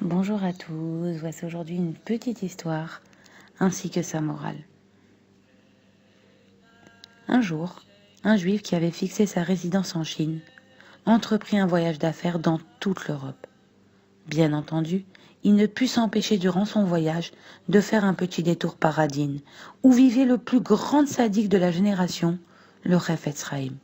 Bonjour à tous, voici aujourd'hui une petite histoire ainsi que sa morale. Un jour, un juif qui avait fixé sa résidence en Chine entreprit un voyage d'affaires dans toute l'Europe. Bien entendu, il ne put s'empêcher durant son voyage de faire un petit détour par Radin, où vivait le plus grand sadique de la génération, le Chafetz Chaim.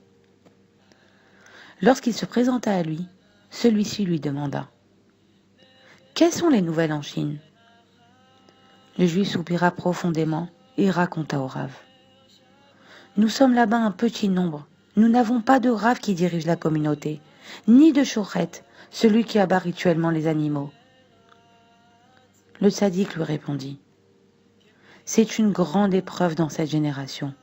Lorsqu'il se présenta à lui, celui-ci lui demanda « Quelles sont les nouvelles en Chine ?» Le juif soupira profondément et raconta au Rav. « Nous sommes là-bas un petit nombre. Nous n'avons pas de Rav qui dirige la communauté, ni de Shochet, celui qui abat rituellement les animaux. » Le tzaddik lui répondit. « C'est une grande épreuve dans cette génération.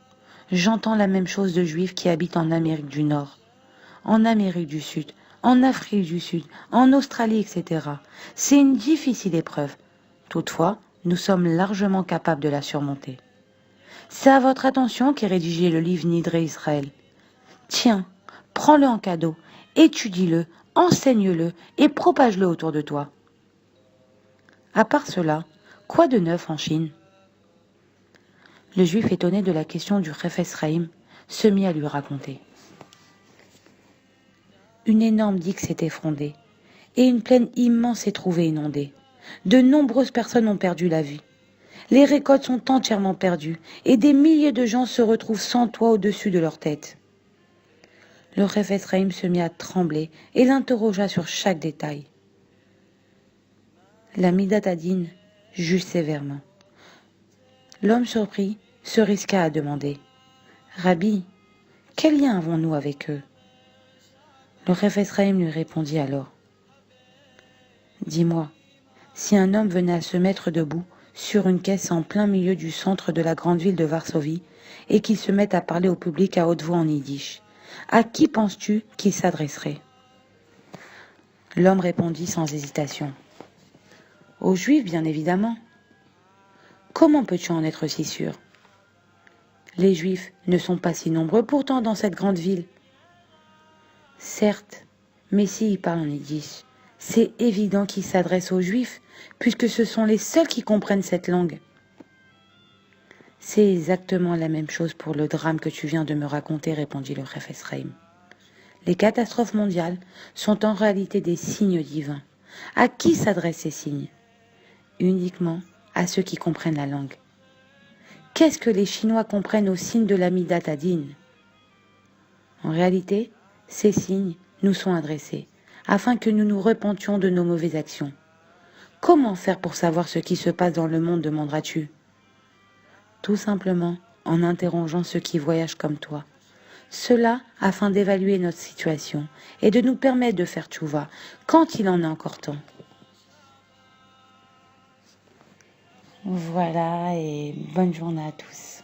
J'entends la même chose de juifs qui habitent en Amérique du Nord, en Amérique du Sud, en Afrique du Sud, en Australie, etc. C'est une difficile épreuve. Toutefois, nous sommes largement capables de la surmonter. C'est à votre attention qu'est rédigé le livre Nidré Israël. Tiens, prends-le en cadeau, étudie-le, enseigne-le et propage-le autour de toi. À part cela, quoi de neuf en Chine ? Le juif étonné de la question du Chafetz Chaim se mit à lui raconter. Une énorme digue s'est effondrée et une plaine immense s'est trouvée inondée. De nombreuses personnes ont perdu la vie. Les récoltes sont entièrement perdues et des milliers de gens se retrouvent sans toit au-dessus de leur tête. Le Chafetz Chaim se mit à trembler et l'interrogea sur chaque détail. La Midat Hadin juge sévèrement. L'homme surpris se risqua à demander « Rabbi, quel lien avons-nous avec eux ?» Le Chafetz Chaim lui répondit alors « Dis-moi, si un homme venait à se mettre debout sur une caisse en plein milieu du centre de la grande ville de Varsovie et qu'il se mette à parler au public à haute voix en yiddish, à qui penses-tu qu'il s'adresserait ?» L'homme répondit sans hésitation. « Aux Juifs, bien évidemment. » « Comment peux-tu en être si sûr ? Les Juifs ne sont pas si nombreux pourtant dans cette grande ville. » « Certes, mais s'il parle en yiddish, c'est évident qu'il s'adresse aux Juifs, puisque ce sont les seuls qui comprennent cette langue. » « C'est exactement la même chose pour le drame que tu viens de me raconter, répondit le Chafetz Chaim. Les catastrophes mondiales sont en réalité des signes divins. À qui s'adressent ces signes ? Uniquement à ceux qui comprennent la langue. Qu'est-ce que les Chinois comprennent aux signes de la Midat Hadin ? En réalité, ces signes nous sont adressés, afin que nous nous repentions de nos mauvaises actions. Comment faire pour savoir ce qui se passe dans le monde, demanderas-tu ? Tout simplement en interrogeant ceux qui voyagent comme toi. Cela afin d'évaluer notre situation et de nous permettre de faire tchouva quand il en est encore temps. Voilà, et bonne journée à tous.